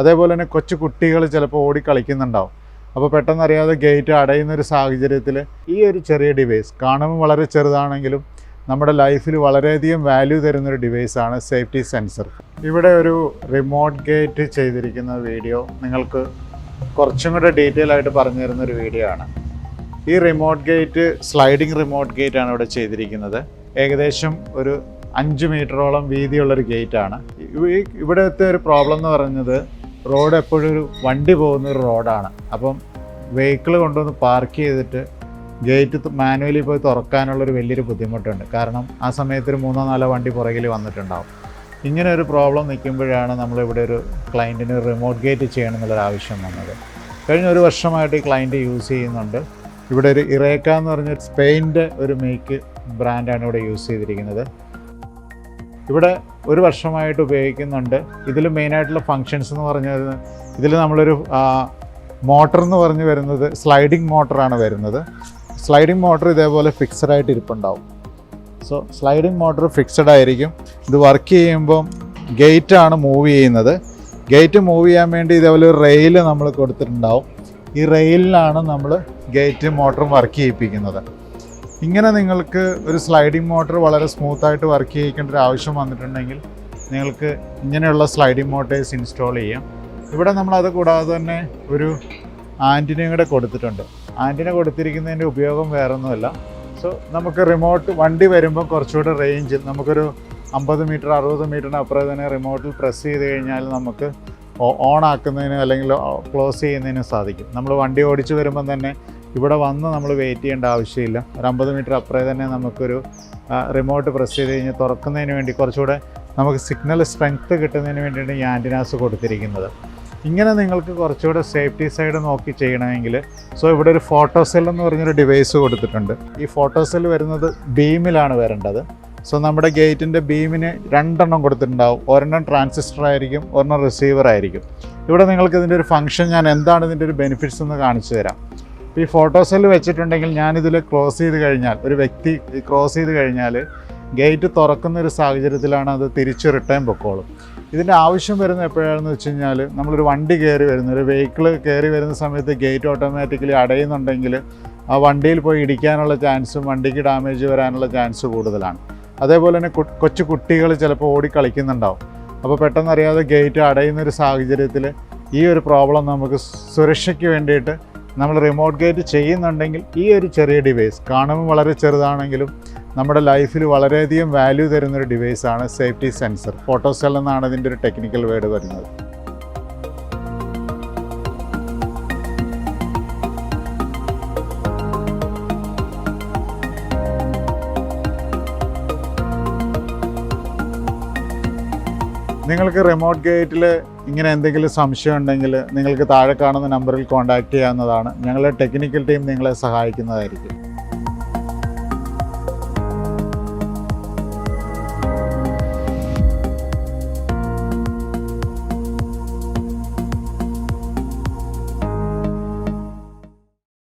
അതേപോലെ തന്നെ കൊച്ചു കുട്ടികൾ ചിലപ്പോൾ ഓടി കളിക്കുന്നുണ്ടാവും. അപ്പോൾ പെട്ടെന്നറിയാതെ ഗേറ്റ് അടയുന്നൊരു സാഹചര്യത്തിൽ ഈ ഒരു ചെറിയ ഡിവൈസ് കാണുമ്പോൾ വളരെ ചെറുതാണെങ്കിലും നമ്മുടെ ലൈഫിൽ വളരെയധികം വാല്യൂ തരുന്നൊരു ഡിവൈസാണ് സേഫ്റ്റി സെൻസർ. ഇവിടെ ഒരു റിമോട്ട് ഗേറ്റ് ചെയ്തിരിക്കുന്ന വീഡിയോ നിങ്ങൾക്ക് കുറച്ചും കൂടെ ഡീറ്റെയിൽ ആയിട്ട് പറഞ്ഞു തരുന്നൊരു വീഡിയോ ആണ്. ഈ remote gate sliding remote gate ആണ് ഇവിടെ ചെയ്തിരിക്കുന്നത്. ഏകദേശം ഒരു 5 മീറ്ററോളം വീതിയുള്ളൊരു ഗേറ്റാണ്. ഇവിടുത്തെ ഒരു പ്രോബ്ലം എന്ന് പറയുന്നത് റോഡ് എപ്പോഴും ഒരു വണ്ടി പോകുന്നൊരു റോഡാണ്. അപ്പം വെഹിക്കിൾ കൊണ്ടുവന്ന് പാർക്ക് ചെയ്തിട്ട് ഗേറ്റ് മാനുവലി പോയി തുറക്കാനുള്ളൊരു വലിയൊരു ബുദ്ധിമുട്ടുണ്ട്. കാരണം ആ സമയത്ത് ഒരു 3-4 വണ്ടി പുറകിൽ വന്നിട്ടുണ്ടാവും. ഇങ്ങനെ ഒരു പ്രോബ്ലം നിൽക്കുമ്പോഴാണ് നമ്മളിവിടെ ഒരു ക്ലയൻറ്റിന് റിമോട്ട് ഗേറ്റ് ചെയ്യണം എന്നുള്ളൊരു ആവശ്യം വന്നത്. കഴിഞ്ഞ 1 വർഷമായിട്ട് ഈ ക്ലയൻറ്റ് യൂസ് ചെയ്യുന്നുണ്ട്. ഇവിടെ ഒരു ഇറേക്ക എന്ന് പറഞ്ഞ സ്പെയിൻ്റെ ഒരു മേക്ക് ബ്രാൻഡാണ് ഇവിടെ യൂസ് ചെയ്തിരിക്കുന്നത്. ഇവിടെ 1 വർഷമായിട്ട് ഉപയോഗിക്കുന്നുണ്ട്. ഇതിൽ മെയിനായിട്ടുള്ള ഫങ്ഷൻസ് എന്ന് പറഞ്ഞത് ഇതിൽ നമ്മളൊരു മോട്ടർ എന്ന് പറഞ്ഞ് വരുന്നത് സ്ലൈഡിങ് മോട്ടറാണ് വരുന്നത്. സ്ലൈഡിങ് മോട്ടർ ഇതേപോലെ ഫിക്സഡ് ആയിട്ട് ഇരിപ്പുണ്ടാവും. സോ സ്ലൈഡിങ് മോട്ടർ ഫിക്സഡ് ആയിരിക്കും. ഇത് വർക്ക് ചെയ്യുമ്പം ഗേറ്റാണ് മൂവ് ചെയ്യുന്നത്. ഗേറ്റ് മൂവ് ചെയ്യാൻ വേണ്ടി ഇതേപോലെ ഒരു റെയിൽ നമ്മൾ കൊടുത്തിട്ടുണ്ടാവും. ഈ റെയിലിലാണ് നമ്മൾ ഗേറ്റ് മോട്ടറും വർക്ക് ചെയ്യിപ്പിക്കുന്നത്. ഇങ്ങനെ നിങ്ങൾക്ക് ഒരു സ്ലൈഡിംഗ് മോട്ടർ വളരെ സ്മൂത്തായിട്ട് വർക്ക് ചെയ്യിക്കേണ്ട ഒരു ആവശ്യം വന്നിട്ടുണ്ടെങ്കിൽ നിങ്ങൾക്ക് ഇങ്ങനെയുള്ള സ്ലൈഡിംഗ് മോട്ടേഴ്സ് ഇൻസ്റ്റാൾ ചെയ്യാം. ഇവിടെ നമ്മളത് കൂടാതെ തന്നെ ഒരു ആൻറ്റിനയും കൂടെ കൊടുത്തിട്ടുണ്ട്. ആൻറ്റിന കൊടുത്തിരിക്കുന്നതിൻ്റെ ഉപയോഗം വേറൊന്നുമല്ല. സോ നമുക്ക് റിമോട്ട് വണ്ടി വരുമ്പോൾ കുറച്ചുകൂടെ റേഞ്ചിൽ നമുക്കൊരു 50 മീറ്റർ 60 മീറ്ററിന് അപ്പുറം തന്നെ റിമോട്ടിൽ പ്രസ് ചെയ്ത് കഴിഞ്ഞാൽ നമുക്ക് ഓൺ ആക്കുന്നതിന് അല്ലെങ്കിൽ ക്ലോസ് ചെയ്യുന്നതിന് സാധിക്കും. നമ്മൾ വണ്ടി ഓടിച്ച് വരുമ്പം തന്നെ ഇവിടെ വന്ന് നമ്മൾ വെയിറ്റ് ചെയ്യേണ്ട ആവശ്യമില്ല. ഒരു 50 മീറ്റർ അപ്പുറം തന്നെ നമുക്കൊരു റിമോട്ട് പ്രസ് ചെയ്ത് കഴിഞ്ഞ് തുറക്കുന്നതിന് വേണ്ടി കുറച്ചുകൂടെ നമുക്ക് സിഗ്നൽ സ്ട്രെങ്ത്ത് കിട്ടുന്നതിന് വേണ്ടിയിട്ട് ഈ ആൻറ്റിനാസ് കൊടുത്തിരിക്കുന്നത്. ഇങ്ങനെ നിങ്ങൾക്ക് കുറച്ചുകൂടെ സേഫ്റ്റി സൈഡ് നോക്കി ചെയ്യണമെങ്കിൽ ഇവിടെ ഒരു ഫോട്ടോ സെൽ എന്ന് പറഞ്ഞൊരു ഡിവൈസ് കൊടുത്തിട്ടുണ്ട്. ഈ ഫോട്ടോ സെൽ വരുന്നത് ബീമിലാണ് വരേണ്ടത്. നമ്മുടെ ഗേറ്റിൻ്റെ ബീമിന് 2 എണ്ണം കൊടുത്തിട്ടുണ്ടാവും. ഒരെണ്ണം ട്രാൻസിസ്റ്റർ ആയിരിക്കും, ഒരെണ്ണം റിസീവർ ആയിരിക്കും. ഇവിടെ നിങ്ങൾക്ക് ഇതിൻ്റെ ഒരു ഫംഗ്ഷൻ ഞാൻ എന്താണ് ഇതിൻ്റെ ഒരു ബെനിഫിറ്റ്സ് എന്ന് കാണിച്ചു തരാം. ഈ ഫോട്ടോ സെൽ വെച്ചിട്ടുണ്ടെങ്കിൽ ഞാനിതിൽ ക്ലോസ് ചെയ്ത് കഴിഞ്ഞാൽ ഒരു വ്യക്തി ക്രോസ് ചെയ്ത് കഴിഞ്ഞാൽ ഗേറ്റ് തുറക്കുന്ന ഒരു സാഹചര്യത്തിലാണ് അത് തിരിച്ച് റിട്ടേൺ പൊക്കോളും. ഇതിൻ്റെ ആവശ്യം വരുന്നത് എപ്പോഴാണെന്ന് വെച്ച് കഴിഞ്ഞാൽ നമ്മളൊരു വണ്ടി കയറി വരുന്ന ഒരു വെഹിക്കിൾ കയറി വരുന്ന സമയത്ത് ഗേറ്റ് ഓട്ടോമാറ്റിക്കലി അടയുന്നുണ്ടെങ്കിൽ ആ വണ്ടിയിൽ പോയി ഇടിക്കാനുള്ള ചാൻസും വണ്ടിക്ക് ഡാമേജ് വരാനുള്ള ചാൻസ് കൂടുതലാണ്. അതേപോലെ തന്നെ കൊച്ചു കുട്ടികൾ ചിലപ്പോൾ ഓടി കളിക്കുന്നുണ്ടാവും. അപ്പോൾ പെട്ടെന്നറിയാതെ ഗേറ്റ് അടയുന്നൊരു സാഹചര്യത്തിൽ ഈ ഒരു പ്രോബ്ലം നമുക്ക് സുരക്ഷയ്ക്ക് വേണ്ടിയിട്ട് നമ്മൾ റിമോട്ട് ഗേറ്റ് ചെയ്യുന്നുണ്ടെങ്കിൽ ഈ ഒരു ചെറിയ ഡിവൈസ് കാണുമ്പോൾ വളരെ ചെറുതാണെങ്കിലും നമ്മുടെ ലൈഫിൽ വളരെയധികം വാല്യൂ തരുന്നൊരു ഡിവൈസാണ് സേഫ്റ്റി സെൻസർ. ഫോട്ടോ സെൽ എന്നാണ് ഇതിൻ്റെ ഒരു ടെക്നിക്കൽ വേർഡ് വരുന്നത്. നിങ്ങൾക്ക് റിമോട്ട് ഗേറ്റിൽ ഇങ്ങനെ എന്തെങ്കിലും സംശയം ഉണ്ടെങ്കിൽ നിങ്ങൾക്ക് താഴെ കാണുന്ന നമ്പറിൽ കോൺടാക്റ്റ് ചെയ്യാവുന്നതാണ്. ഞങ്ങളുടെ ടെക്നിക്കൽ ടീം നിങ്ങളെ സഹായിക്കുന്നതായിരിക്കും.